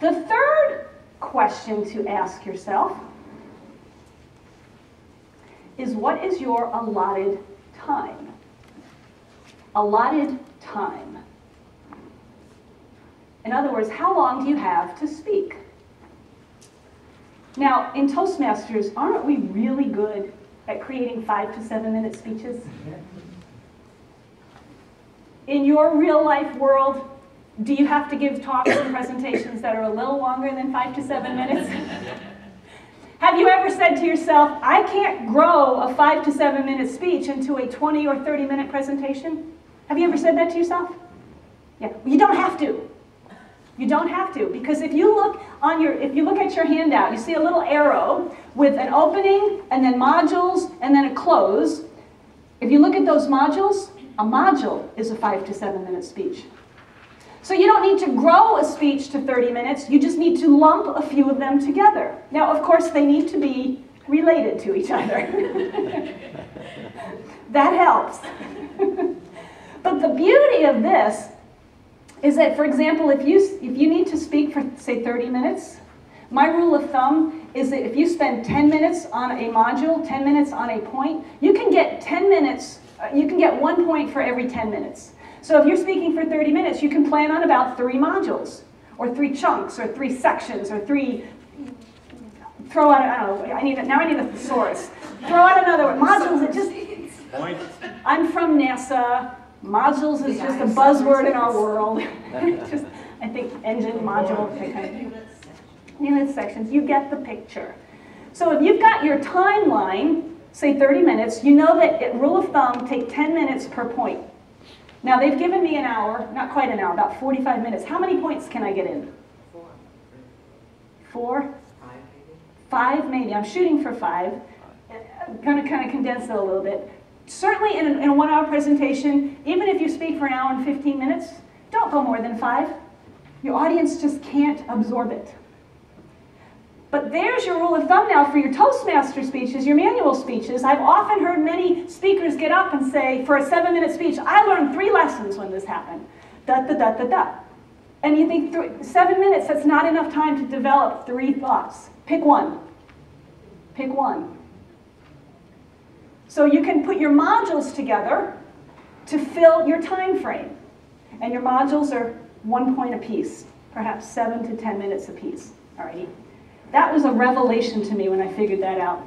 The third question to ask yourself is, what is your allotted time? Allotted time. In other words, how long do you have to speak? Now, in Toastmasters, aren't we really good at creating 5 to 7 minute speeches? In your real life world, do you have to give talks and presentations that are a little longer than 5 to 7 minutes? Have you ever said to yourself, I can't grow a 5 to 7 minute speech into a 20 or 30 minute presentation? Have you ever said that to yourself? Yeah, well, you don't have to. You don't have to, because if you look at your handout, you see a little arrow with an opening and then modules and then a close. If you look at those modules, a module is a 5 to 7 minute speech. So you don't need to grow a speech to 30 minutes, you just need to lump a few of them together. Now, of course, they need to be related to each other. That helps. But the beauty of this is that, for example, if you need to speak for, say, 30 minutes, my rule of thumb is that if you spend 10 minutes on a module, 10 minutes on a point, you can get 10 minutes, you can get 1 point for every 10 minutes. So if you're speaking for 30 minutes, you can plan on about 3 modules, or 3 chunks, or 3 sections, or 3, throw out, I don't know, now I need a thesaurus. Throw out another word. Modules, it just, I'm from NASA. Modules is just a buzzword in our world. Just, I think engine, module, unit sections, you get the picture. So if you've got your timeline, say 30 minutes, you know that, rule of thumb, take 10 minutes per point. Now they've given me an hour, not quite an hour, about 45 minutes. How many points can I get in? 4. 4? 5 maybe. 5 maybe, I'm shooting for 5. I'm going to kind of condense it a little bit. Certainly in a 1 hour presentation, even if you speak for an hour and 15 minutes, don't go more than 5. Your audience just can't absorb it. But there's your rule of thumb now for your Toastmaster speeches, your manual speeches. I've often heard many speakers get up and say, for a 7-minute speech, I learned 3 lessons when this happened. Da, da, da, da, da. And you think 7 minutes, that's not enough time to develop 3 thoughts. Pick one. Pick one. So you can put your modules together to fill your time frame. And your modules are 1 point apiece, perhaps 7 to 10 minutes apiece. Alrighty. That was a revelation to me when I figured that out.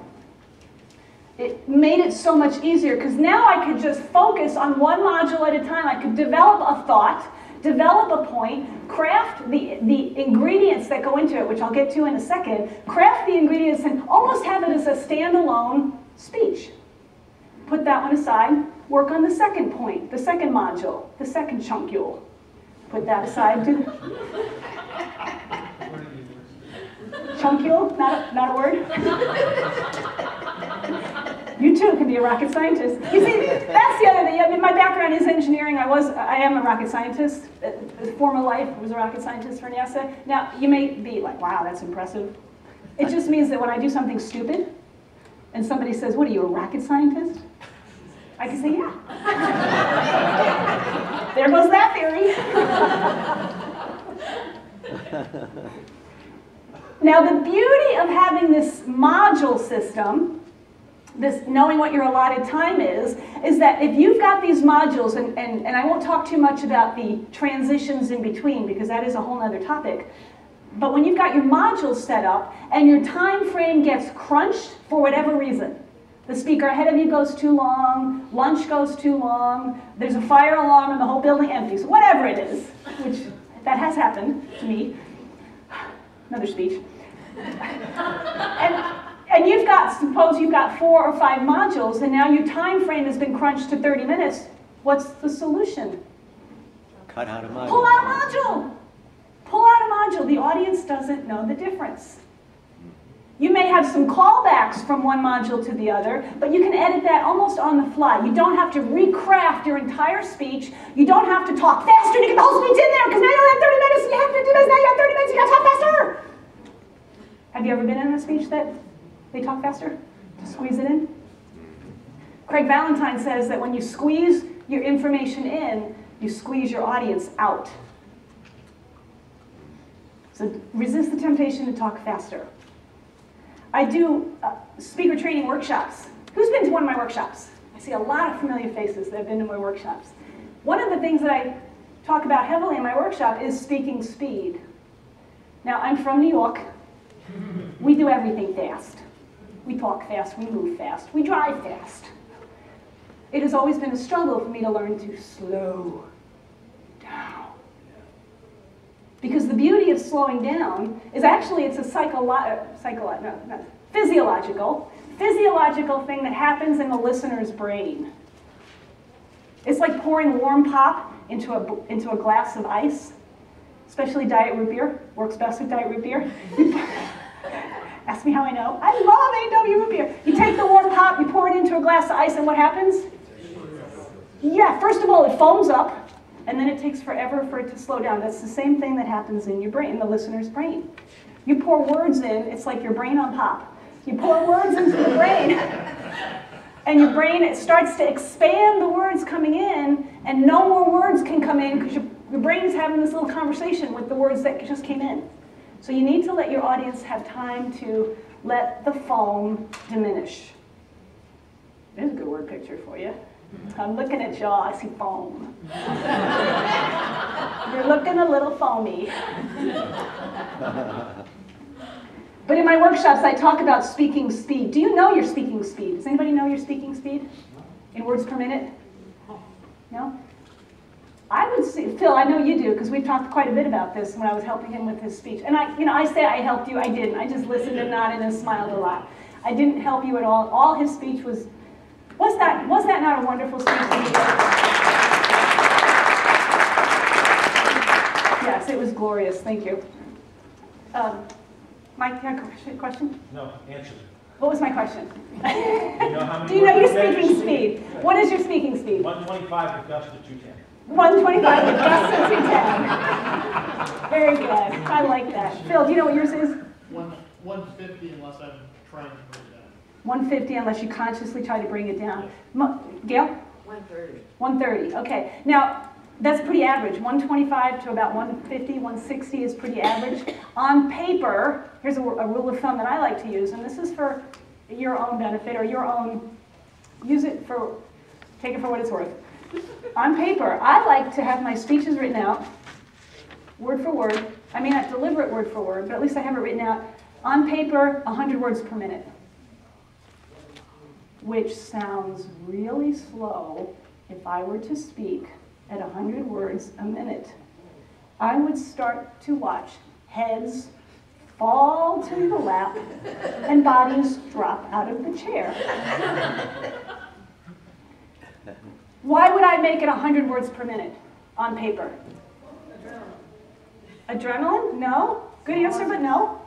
It made it so much easier because now I could just focus on one module at a time. I could develop a thought, develop a point, craft the ingredients that go into it, which I'll get to in a second, craft the ingredients and almost have it as a standalone speech. Put that one aside, work on the second point, the second module, the second chunkule. Put that aside too. Chunkule, not a word. You too can be a rocket scientist. You see, that's the other thing. I mean, my background is engineering. I am a rocket scientist. Former life was a rocket scientist for NASA. Now, you may be like, wow, that's impressive. It just means that when I do something stupid, and somebody says, what are you, a rocket scientist? I can say, yeah. There goes that theory. Now, the beauty of having this module system, this knowing what your allotted time is that if you've got these modules, and I won't talk too much about the transitions in between because that is a whole other topic, but when you've got your modules set up and your time frame gets crunched for whatever reason, the speaker ahead of you goes too long, lunch goes too long, there's a fire alarm and the whole building empties, whatever it is, which that has happened to me. Another speech. And you've got, suppose you've got 4 or 5 modules and now your time frame has been crunched to 30 minutes. What's the solution? Cut out a module. Pull out a module. Pull out a module. The audience doesn't know the difference. You may have some callbacks from one module to the other, but you can edit that almost on the fly. You don't have to recraft your entire speech. You don't have to talk faster to get the whole speech in there, because now you only have 30 minutes, and you have to do this, now you have 30 minutes, you gotta talk faster! Have you ever been in a speech that they talk faster to squeeze it in? Craig Valentine says that when you squeeze your information in, you squeeze your audience out. So resist the temptation to talk faster. I do speaker training workshops. Who's been to one of my workshops? I see a lot of familiar faces that have been to my workshops. One of the things that I talk about heavily in my workshop is speaking speed. Now, I'm from New York. We do everything fast. We talk fast, we move fast, we drive fast. It has always been a struggle for me to learn to slow down. Because the beauty of slowing down is actually it's a physiological thing that happens in the listener's brain. It's like pouring warm pop into a glass of ice, especially diet root beer. Works best with diet root beer. Ask me how I know. I love A&W root beer. You take the warm pop, you pour it into a glass of ice, and what happens? Yeah, first of all, it foams up, and then it takes forever for it to slow down. That's the same thing that happens in your brain, in the listener's brain. You pour words in, it's like your brain on pop. You pour words into the brain, and your brain, it starts to expand the words coming in, and no more words can come in because your brain is having this little conversation with the words that just came in. So you need to let your audience have time to let the foam diminish. There's a good word picture for you. I'm looking at y'all, I see foam. You're looking a little foamy. But in my workshops, I talk about speaking speed. Do you know your speaking speed? Does anybody know your speaking speed in words per minute? No? I would say, Phil, I know you do, because we've talked quite a bit about this when I was helping him with his speech. And I say I helped you, I didn't. I just listened and nodded and smiled a lot. I didn't help you at all. All his speech was that not a wonderful speech to me? Yes, it was glorious, thank you. Mike, you have a question? No, answer. What was my question? Do you know your speaking speed? What is your speaking speed? 125 with gusts to 210. 125 with gusts of 210. Very good. I like that. Phil, do you know what yours is? 150 unless I'm trying to bring it down. 150 unless you consciously try to bring it down. Gail? 130. 130. Okay. Now, that's pretty average. 125 to about 150, 160 is pretty average. On paper, here's a rule of thumb that I like to use, and this is for your own benefit or your own, take it for what it's worth. On paper, I like to have my speeches written out, word for word. I may not deliver it word for word, but at least I have it written out. On paper, 100 words per minute, which sounds really slow if I were to speak at 100 words a minute. I would start to watch heads fall to the lap and bodies drop out of the chair. Why would I make it 100 words per minute on paper? Adrenaline? No? Good answer, but no.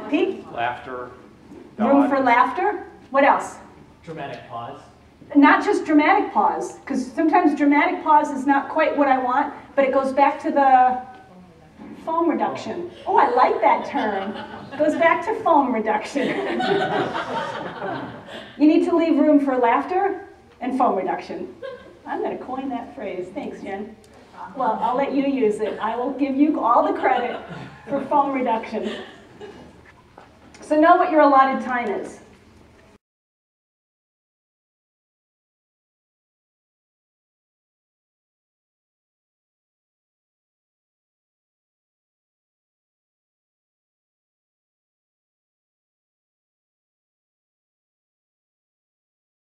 Pete? Laughter. Room for laughter? What else? Dramatic pause. Not just dramatic pause, because sometimes dramatic pause is not quite what I want, but it goes back to the foam reduction. Oh, I like that term. It goes back to foam reduction. You need to leave room for laughter and foam reduction. I'm going to coin that phrase. Thanks, Jen. Well, I'll let you use it. I will give you all the credit for foam reduction. So know what your allotted time is.